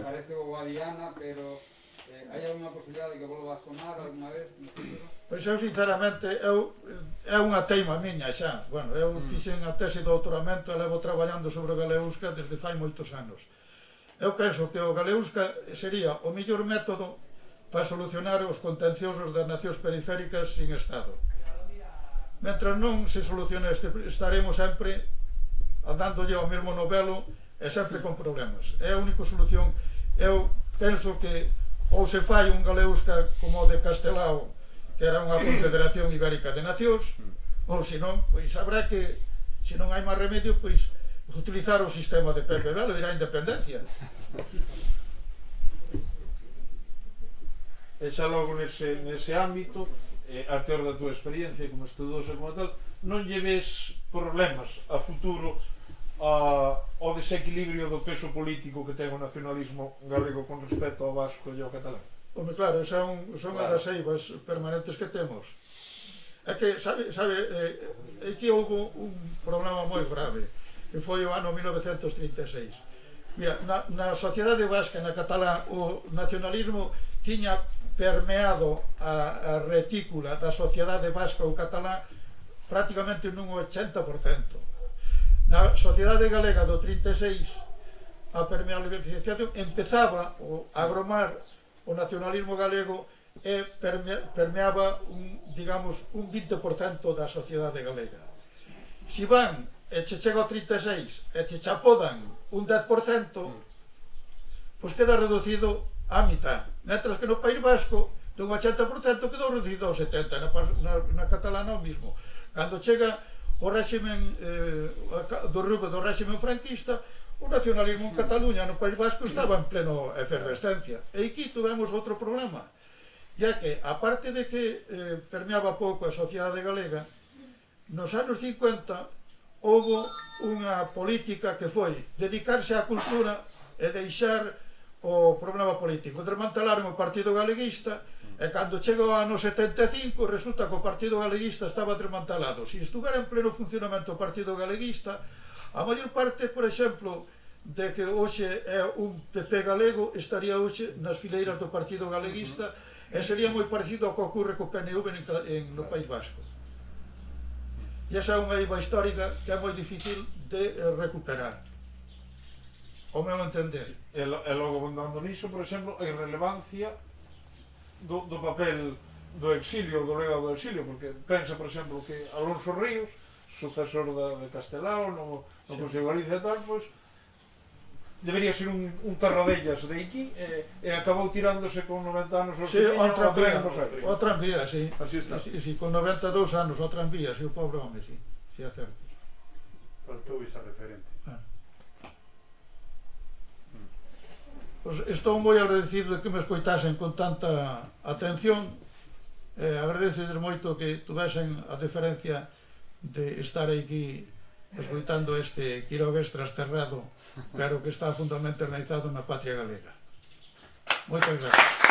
parece o Guadiana, pero hai alguna posibilidad de que volva a sonar alguna vez no futuro? Pois eu sinceramente, é unha teima miña xa. Bueno, eu fixen a tese de doutoramento e levo traballando sobre o Galeusca desde fai moitos anos. Eu penso que o Galeusca sería o mellor método para solucionar os contenciosos das nacións periféricas sin Estado. Mentras non se solucione estaremos sempre andándolle ao mesmo novelo e sempre con problemas. É a única solución. Eu penso que ou se fai un Galeusca como o de Castelao, que era unha confederación ibérica de nacións, ou senón, pois habrá que, se non hai máis remedio, pois utilizar o sistema de Pepe Velo e ir á independencia. E xa logo nese ámbito, a ter da túa experiencia como estudosa como tal, non lle ves problemas a futuro ao desequilibrio do peso político que ten o nacionalismo galego con respecto ao vasco e ao catalán? Home, claro, son as das eivas permanentes que temos. É que, sabe, aquí houve un problema moi grave, que foi o ano 1936. Mira, na sociedade vasca, na catalán, o nacionalismo tiña permeado a retícula da sociedade vasca ou catalán prácticamente nun 80%. Na sociedade galega do 36, a permeabilización empezaba a agromar o nacionalismo galego e permeaba digamos, un 20% da sociedade galega. Si van e che chega ao 36 e che chapodan un 10%, pois queda reducido á mitad. Mentras que no País Vasco, dun 80% quedou reducido ao 70%, na catalana o mismo. Cando chega o réximen do rubo do réximen franquista, o nacionalismo en Cataluña, no País Vasco, estaba en pleno efervescencia. E aquí tuvemos outro problema, ya que, aparte de que permeaba pouco a sociedade galega, nos anos 50 houve unha política que foi dedicarse á cultura e deixar o problema político. Desmantelaron o Partido Galeguista e cando chega o ano 75 resulta que o Partido Galeguista estaba desmantelado. Se estuvera en pleno funcionamento o Partido Galeguista, a maior parte, por exemplo, de que hoxe é un PP galego estaría hoxe nas fileiras do Partido Galeguista e sería moi parecido ao que ocorre co PNV no País Vasco. E esa é unha eiva histórica que é moi difícil de recuperar, ao meu entender. E logo abundando niso, por exemplo, a irrelevancia do papel do exilio, do legado do exilio, porque pensa, por exemplo, que Alonso Ríos, sucesor de Castelao no Consello de Galicia e tal, pois debería ser un terradellas de aquí e acabou tirándose con 90 anos o tranvía, sí. Así está. Sí, con 92 anos o tranvía, sí, o pobre home, sí. Sí, é certo. Faltou esa referente. Pues estou moi agradecido de que me escoitasen con tanta atención Agradecedes moito que tuvesen a deferencia de estar aquí escoitando este Quirogues trasterrado, pero que está fundamentalmente realizado na patria galega. Moitas gracias.